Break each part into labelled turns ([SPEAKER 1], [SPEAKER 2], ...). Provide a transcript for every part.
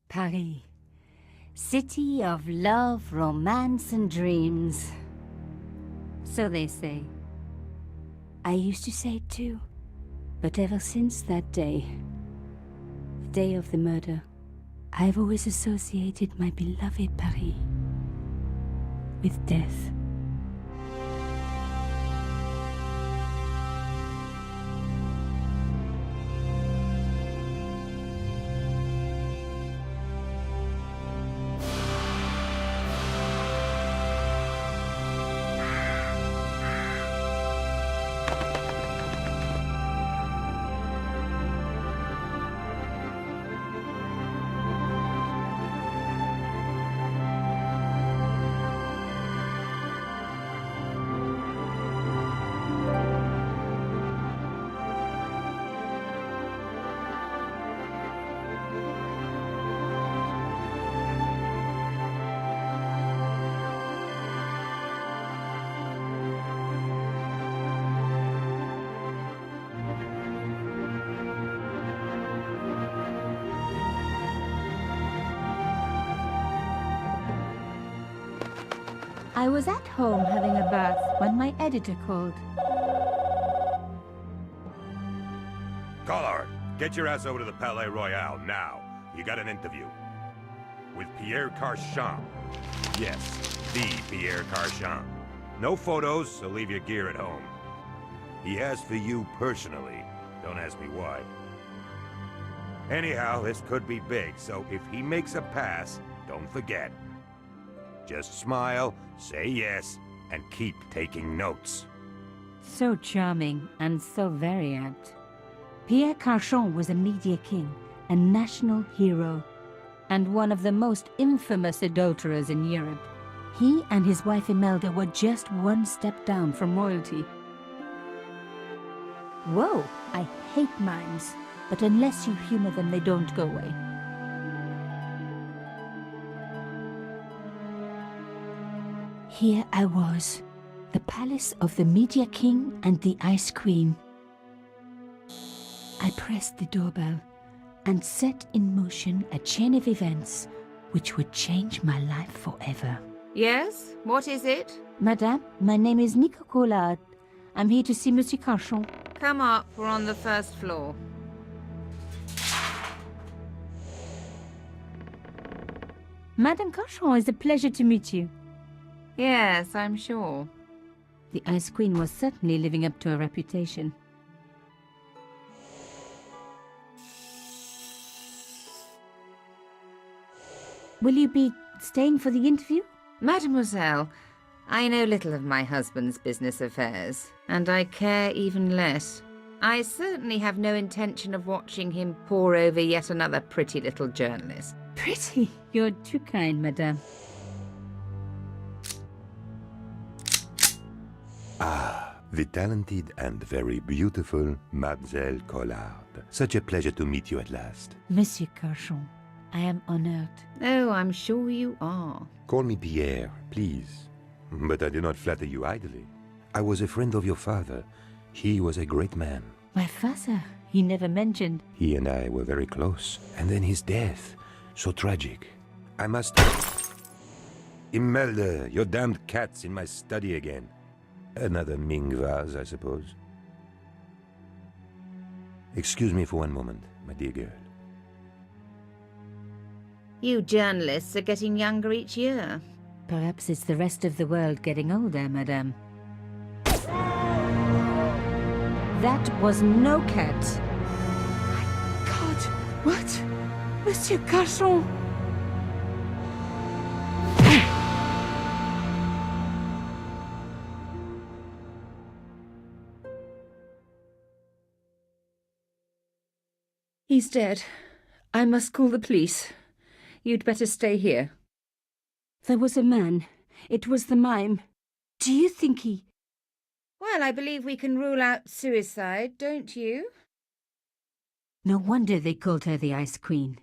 [SPEAKER 1] Paris. City of love, romance and dreams. So they say. I used to say it too. But ever since that day, the day of the murder, I've always associated my beloved Paris with death. I was at home having a bath when my editor called.
[SPEAKER 2] Collard, get your ass over to the Palais Royale now. You got an interview. With Pierre Carchon. Yes, the Pierre Carchon. No photos, so leave your gear at home. He asked for you personally. Don't ask me why. Anyhow, this could be big, so if he makes a pass, don't forget. Just smile, say yes, and keep taking notes.
[SPEAKER 1] So charming and so very apt. Pierre Carchon was a media king, a national hero, and one of the most infamous adulterers in Europe. He and his wife Imelda were just one step down from royalty. Whoa, I hate mimes, but unless you humor them, they don't go away. Here I was, the palace of the Media King and the Ice Queen. I pressed the doorbell and set in motion a chain of events which would change my life forever.
[SPEAKER 3] Yes? What is it?
[SPEAKER 1] Madame, my name is Nicole Collard. I'm here to see Monsieur Carchon.
[SPEAKER 3] Come up, we're on the first floor.
[SPEAKER 1] Madame Carchon, it's a pleasure to meet you.
[SPEAKER 3] Yes, I'm sure.
[SPEAKER 1] The Ice Queen was certainly living up to her reputation. Will you be staying for the interview?
[SPEAKER 3] Mademoiselle, I know little of my husband's business affairs, and I care even less. I certainly have no intention of watching him pore over yet another pretty little journalist.
[SPEAKER 1] Pretty? You're too kind, madame.
[SPEAKER 2] Ah, the talented and very beautiful Mademoiselle Collard. Such a pleasure to meet you at last.
[SPEAKER 1] Monsieur Carchon, I am honored.
[SPEAKER 3] Oh, I'm sure you are.
[SPEAKER 2] Call me Pierre, please. But I do not flatter you idly. I was a friend of your father. He was a great man.
[SPEAKER 1] My father, he never mentioned.
[SPEAKER 2] He and I were very close. And then his death. So tragic. I must... Imelda, your damned cat's in my study again. Another Ming vase, I suppose. Excuse me for one moment, my dear girl.
[SPEAKER 3] You journalists are getting younger each year.
[SPEAKER 1] Perhaps it's the rest of the world getting older, madame. That was no cat.
[SPEAKER 4] My God, what? Monsieur Carchon!
[SPEAKER 3] He's dead. I must call the police. You'd better stay here.
[SPEAKER 1] There was a man. It was the mime. Do you think he...
[SPEAKER 3] Well, I believe we can rule out suicide, don't you?
[SPEAKER 1] No wonder they called her the Ice Queen.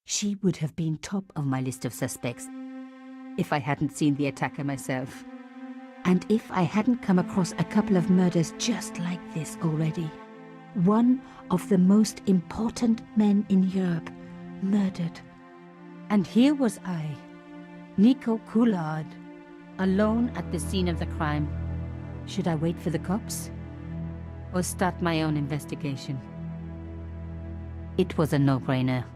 [SPEAKER 1] She would have been top of my list of suspects if I hadn't seen the attacker myself. And if I hadn't come across a couple of murders just like this already. One of the most important men in Europe murdered And here was I, Nicole Collard, alone at the scene of the crime. Should I wait for the cops? Or start my own investigation? It was a no-brainer.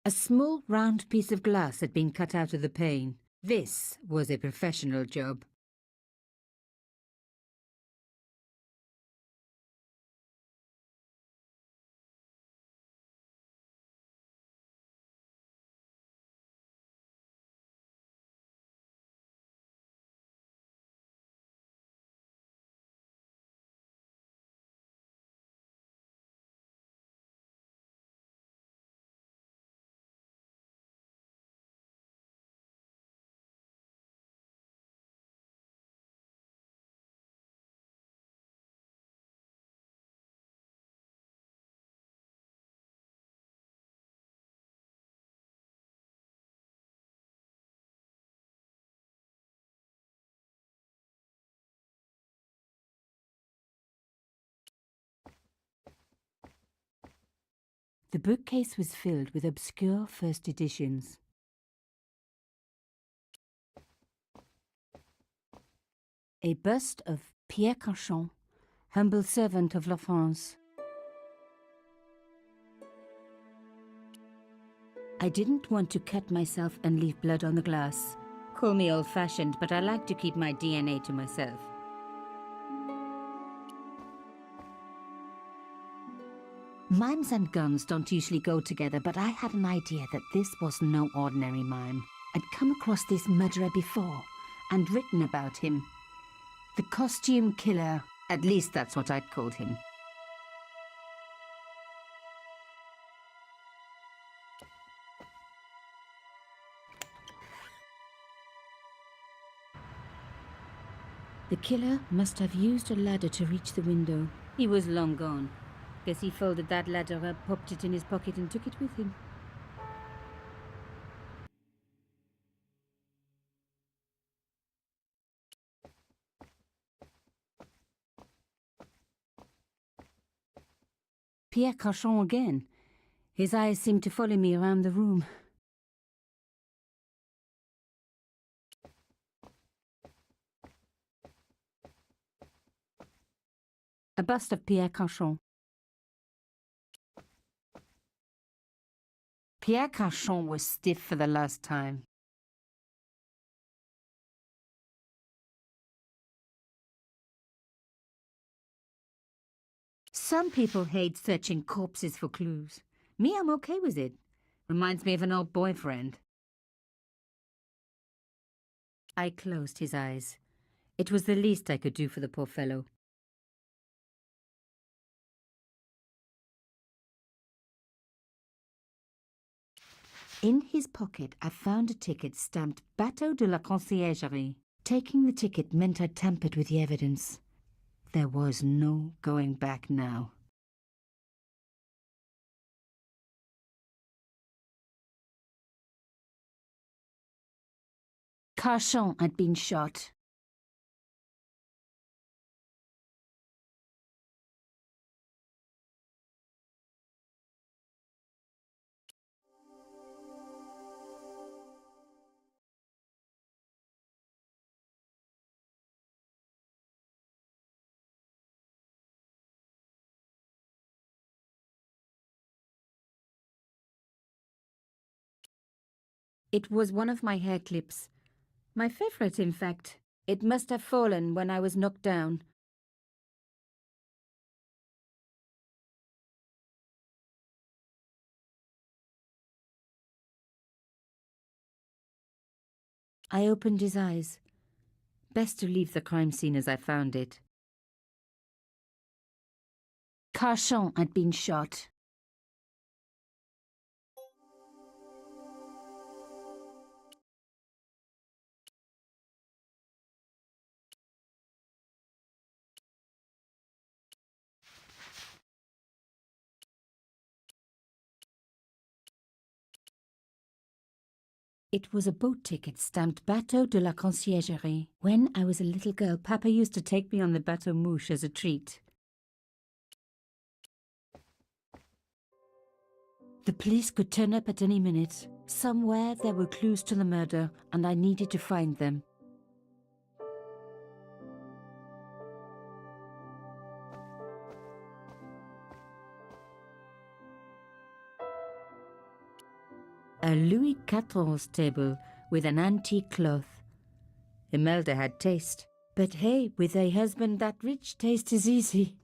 [SPEAKER 1] A small round piece of glass had been cut out of the pane. This was a professional job. The bookcase was filled with obscure first editions. A bust of Pierre Carchon, humble servant of La France. I didn't want to cut myself and leave blood on the glass. Call me old-fashioned, but I like to keep my DNA to myself. Mimes and guns don't usually go together, but I had an idea that this was no ordinary mime. I'd come across this murderer before, and written about him. The costume killer, at least that's what I'd called him. The killer must have used a ladder to reach the window. He was long gone. Guess he folded that ladder up, popped it in his pocket and took it with him. Pierre Carchon again. His eyes seemed to follow me around the room. A bust of Pierre Carchon. Pierre Carchon was stiff for the last time. Some people hate searching corpses for clues. Me, I'm okay with it. Reminds me of an old boyfriend. I closed his eyes. It was the least I could do for the poor fellow. In his pocket, I found a ticket stamped Bateau de la Conciergerie. Taking the ticket meant I tampered with the evidence. There was no going back now. Carchon had been shot. It was one of my hair clips. My favorite, in fact. It must have fallen when I was knocked down. I opened his eyes. Best to leave the crime scene as I found it. Carchon had been shot. It was a boat ticket stamped Bateau de la Conciergerie. When I was a little girl, Papa used to take me on the Bateau Mouche as a treat. The police could turn up at any minute. Somewhere there were clues to the murder, and I needed to find them. A Louis XIV table with an antique cloth. Imelda had taste. But hey, with a husband that rich, taste is easy.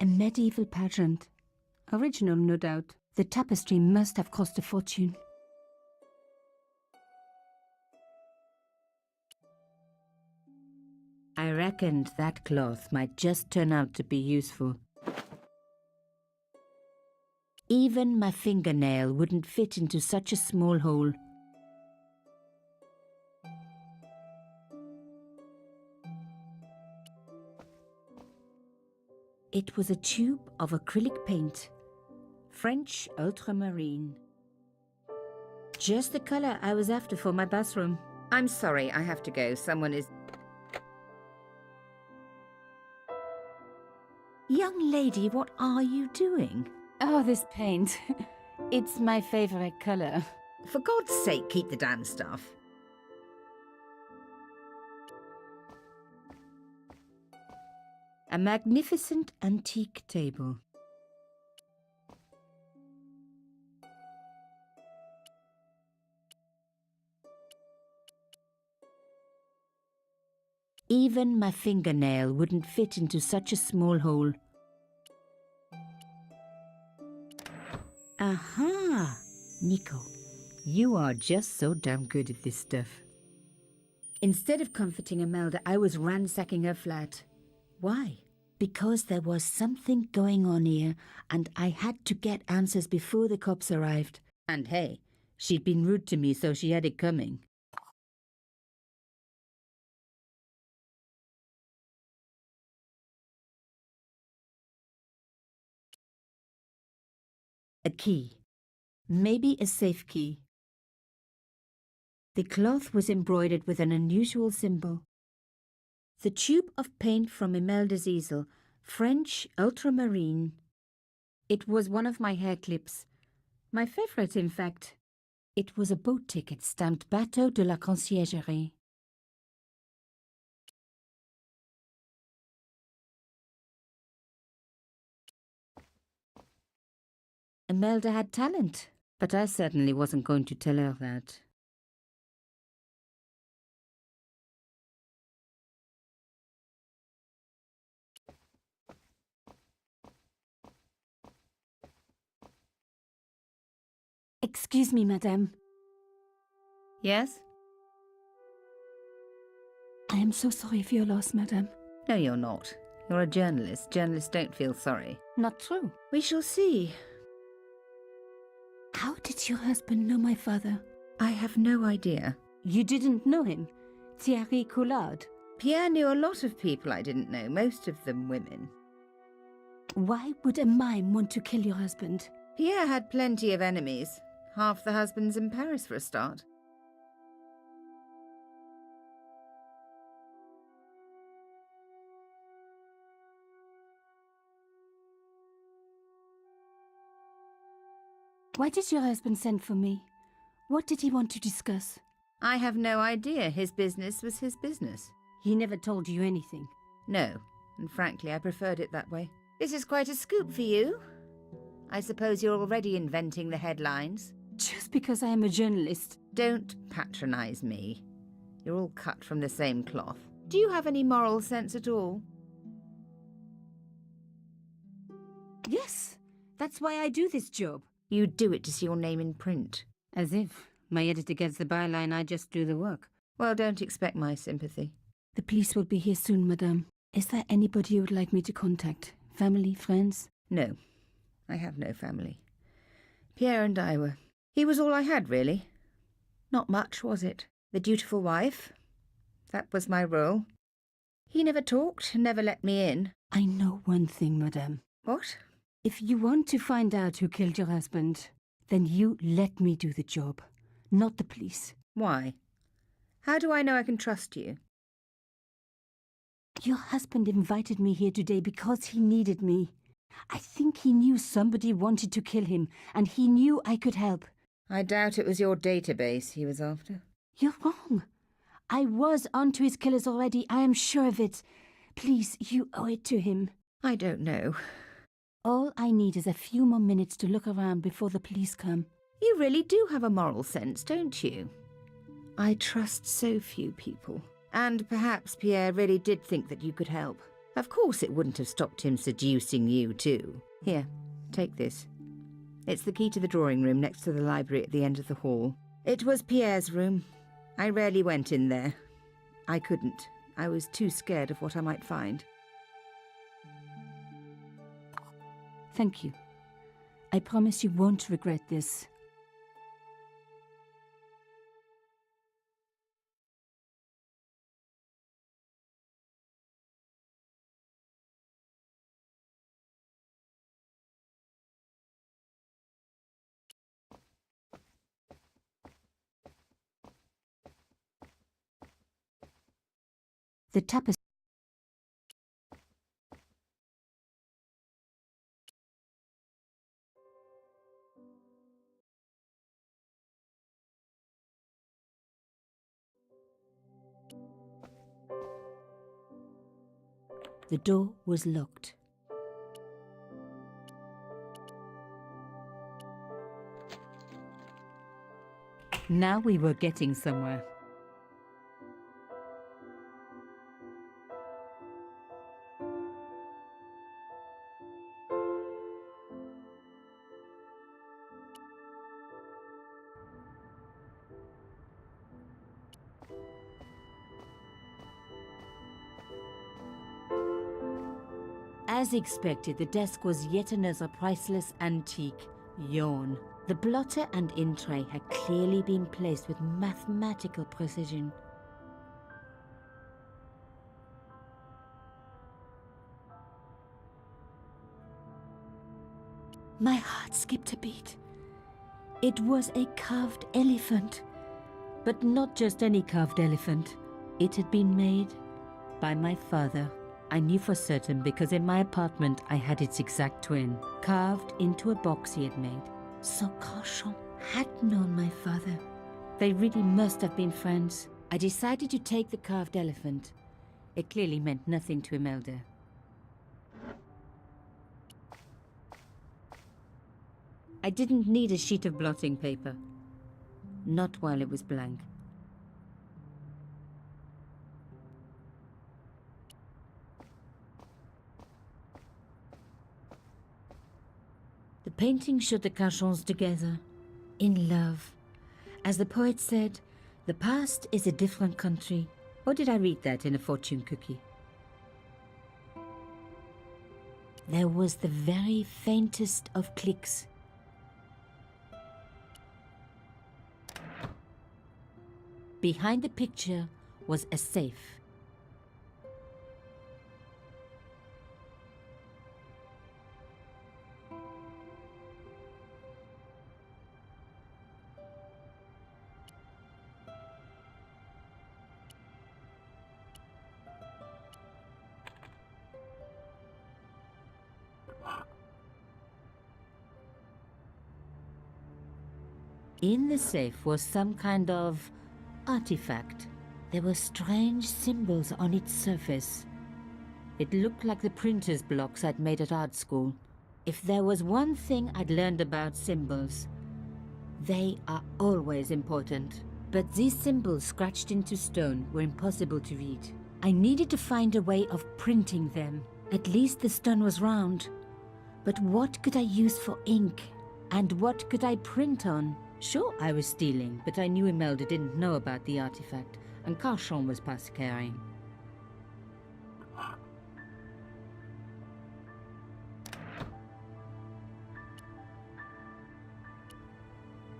[SPEAKER 1] A medieval pageant. Original, no doubt. The tapestry must have cost a fortune. I reckoned that cloth might just turn out to be useful. Even my fingernail wouldn't fit into such a small hole. It was a tube of acrylic paint, French ultramarine. Just the color I was after for my bathroom.
[SPEAKER 3] I'm sorry, I have to go. Someone is...
[SPEAKER 1] Young lady, what are you doing? Oh, this paint. It's my favorite color.
[SPEAKER 3] For God's sake, keep the damn stuff.
[SPEAKER 1] A magnificent antique table. Even my fingernail wouldn't fit into such a small hole. Aha! Nico, you are just so damn good at this stuff. Instead of comforting Imelda, I was ransacking her flat. Why? Because there was something going on here, and I had to get answers before the cops arrived. And hey, she'd been rude to me, so she had it coming. A key. Maybe a safe key. The cloth was embroidered with an unusual symbol. The tube of paint from Imelda's easel, French ultramarine. It was one of my hair clips. My favorite, in fact. It was a boat ticket stamped Bateau de la Conciergerie. Imelda had talent, but I certainly wasn't going to tell her that. Excuse me, madame.
[SPEAKER 3] Yes?
[SPEAKER 1] I am so sorry for your loss, madame.
[SPEAKER 3] No, you're not. You're a journalist. Journalists don't feel sorry.
[SPEAKER 1] Not true.
[SPEAKER 3] We shall see.
[SPEAKER 1] How did your husband know my father?
[SPEAKER 3] I have no idea.
[SPEAKER 1] You didn't know him? Pierre Collard?
[SPEAKER 3] Pierre knew a lot of people I didn't know, most of them women.
[SPEAKER 1] Why would a mime want to kill your husband?
[SPEAKER 3] Pierre had plenty of enemies. Half the husbands in Paris for a start.
[SPEAKER 1] Why did your husband send for me? What did he want to discuss?
[SPEAKER 3] I have no idea. His business was his business.
[SPEAKER 1] He never told you anything.
[SPEAKER 3] No, and frankly I preferred it that way. This is quite a scoop for you. I suppose you're already inventing the headlines.
[SPEAKER 1] Just because I am a journalist.
[SPEAKER 3] Don't patronize me. You're all cut from the same cloth. Do you have any moral sense at all?
[SPEAKER 1] Yes, that's why I do this job.
[SPEAKER 3] You do it to see your name in print.
[SPEAKER 1] As if. My editor gets the byline, I just do the work.
[SPEAKER 3] Well, don't expect my sympathy.
[SPEAKER 4] The police will be here soon, madame. Is there anybody you would like me to contact? Family, friends?
[SPEAKER 3] No, I have no family. Pierre and I were... He was all I had, really. Not much, was it? The dutiful wife. That was my role. He never talked, never let me in.
[SPEAKER 4] I know one thing, madame.
[SPEAKER 3] What?
[SPEAKER 4] If you want to find out who killed your husband, then you let me do the job, not the police.
[SPEAKER 3] Why? How do I know I can trust you?
[SPEAKER 4] Your husband invited me here today because he needed me. I think he knew somebody wanted to kill him, and he knew I could help.
[SPEAKER 3] I doubt it was your database he was after.
[SPEAKER 4] You're wrong. I was onto his killers already, I am sure of it. Please, you owe it to him.
[SPEAKER 3] I don't know.
[SPEAKER 4] All I need is a few more minutes to look around before the police come.
[SPEAKER 3] You really do have a moral sense, don't you? I trust so few people. And perhaps Pierre really did think that you could help. Of course it wouldn't have stopped him seducing you too. Here, take this. It's the key to the drawing room next to the library at the end of the hall. It was Pierre's room. I rarely went in there. I couldn't. I was too scared of what I might find.
[SPEAKER 4] Thank you. I promise you won't regret this. The tapestry. The door was locked.
[SPEAKER 1] Now we were getting somewhere. As expected, the desk was yet another priceless antique. Yawn. The blotter and in tray had clearly been placed with mathematical precision.
[SPEAKER 4] My heart skipped a beat. It was a carved elephant.
[SPEAKER 1] But not just any carved elephant. It had been made by my father. I knew for certain because in my apartment I had its exact twin, carved into a box he had made.
[SPEAKER 4] So Carchon had known my father.
[SPEAKER 1] They really must have been friends. I decided to take the carved elephant. It clearly meant nothing to Imelda. I didn't need a sheet of blotting paper. Not while it was blank. The painting showed the Carchons together, in love. As the poet said, the past is a different country. Or did I read that in a fortune cookie? There was the very faintest of clicks. Behind the picture was a safe. In the safe was some kind of artifact. There were strange symbols on its surface. It looked like the printer's blocks I'd made at art school. If there was one thing I'd learned about symbols, they are always important. But these symbols scratched into stone were impossible to read. I needed to find a way of printing them. At least the stone was round. But what could I use for ink? And what could I print on?
[SPEAKER 4] Sure, I was stealing, but I knew Imelda didn't know about the artifact, and Carchon was past carrying.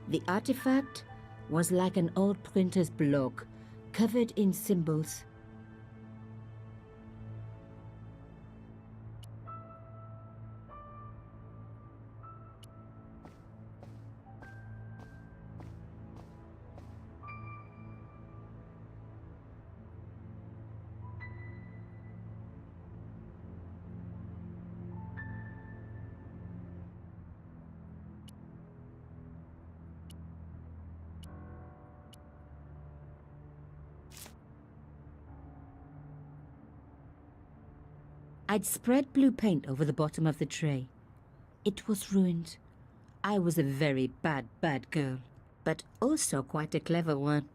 [SPEAKER 4] The artifact was like an old printer's block, covered in symbols. I'd spread blue paint over the bottom of the tray. It was ruined. I was a very bad girl, but also quite a clever one.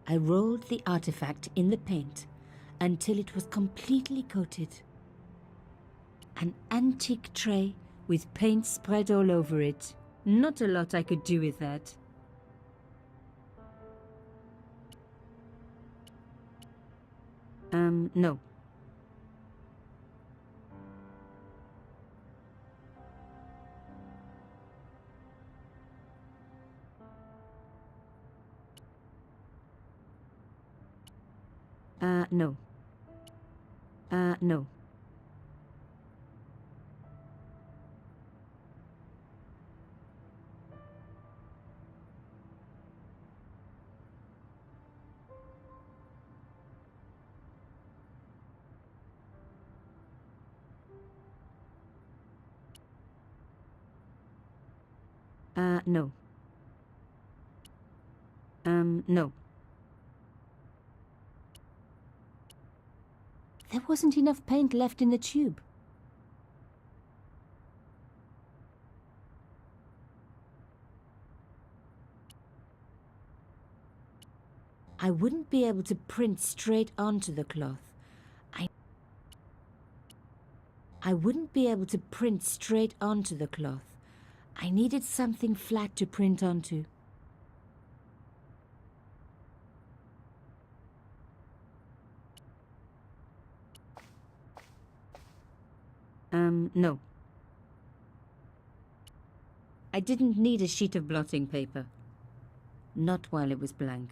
[SPEAKER 4] I rolled the artifact in the paint until it was completely coated. An antique tray with paint spread all over it. Not a lot I could do with that. No. No. No. No. No. There wasn't enough paint left in the tube. I wouldn't be able to print straight onto the cloth. I wouldn't be able to print straight onto the cloth. I needed something flat to print onto. No. I didn't need a sheet of blotting paper. Not while it was blank.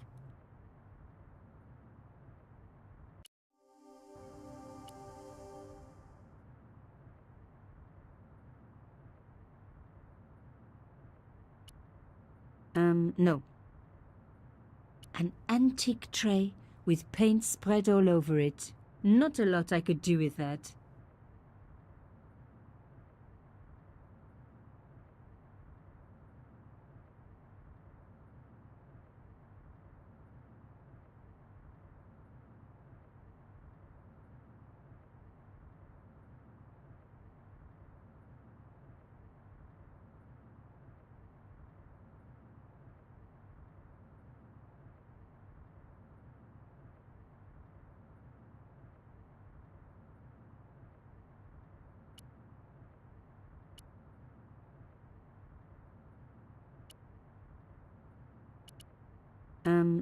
[SPEAKER 4] No. An antique tray with paint spread all over it. Not a lot I could do with that.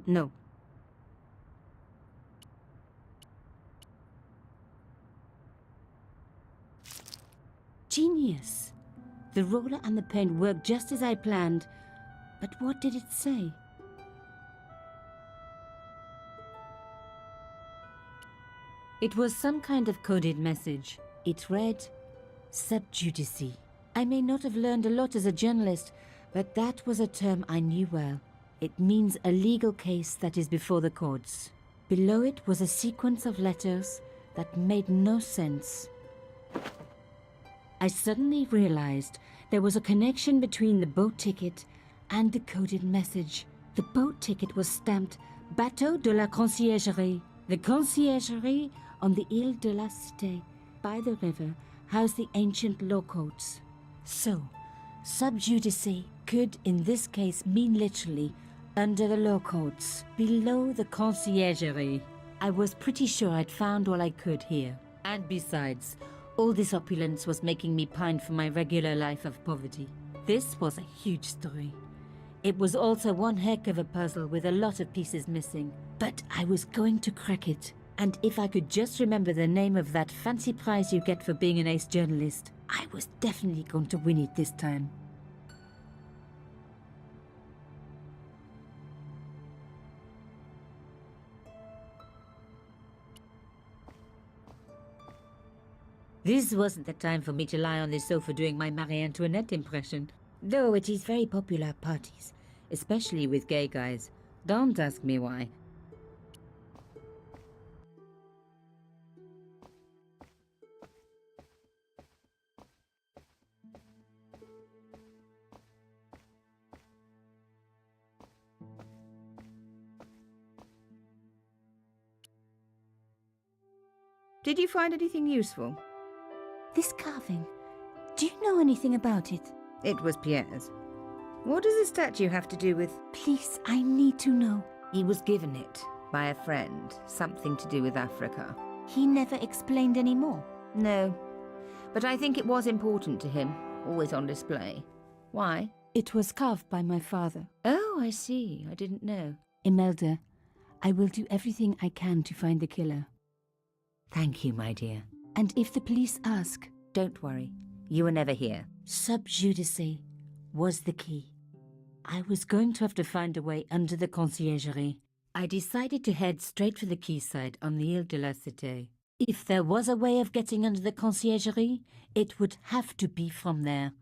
[SPEAKER 4] No. Genius! The roller and the paint worked just as I planned, but what did it say? It was some kind of coded message. It read, "Sub judice." I may not have learned a lot as a journalist, but that was a term I knew well. It means a legal case that is before the courts. Below it was a sequence of letters that made no sense. I suddenly realized there was a connection between the boat ticket and the coded message. The boat ticket was stamped Bateau de la Conciergerie. The conciergerie on the Ile de la Cité by the river housed the ancient law courts. So, sub judice could in this case mean literally under the law courts, below the conciergerie. I was pretty sure I'd found all I could here. And besides, all this opulence was making me pine for my regular life of poverty. This was a huge story. It was also one heck of a puzzle with a lot of pieces missing. But I was going to crack it. And if I could just remember the name of that fancy prize you get for being an ace journalist, I was definitely going to win it this time. This wasn't the time for me to lie on the sofa doing my Marie Antoinette impression, though it is very popular at parties, especially with gay guys. Don't ask me why.
[SPEAKER 3] Did you find anything useful?
[SPEAKER 1] This carving, do you know anything about it?
[SPEAKER 3] It was Pierre's. What does the statue have to do with...
[SPEAKER 1] Please, I need to know.
[SPEAKER 3] He was given it by a friend, something to do with Africa.
[SPEAKER 1] He never explained any more.
[SPEAKER 3] No, but I think it was important to him, always on display. Why?
[SPEAKER 1] It was carved by my father.
[SPEAKER 3] Oh, I see. I didn't know.
[SPEAKER 1] Imelda, I will do everything I can to find the killer.
[SPEAKER 3] Thank you, my dear.
[SPEAKER 1] And if the police ask...
[SPEAKER 3] Don't worry. You were never here.
[SPEAKER 4] Sub judice was the key. I was going to have to find a way under the conciergerie. I decided to head straight for the quayside on the Ile de la Cité. If there was a way of getting under the conciergerie, it would have to be from there.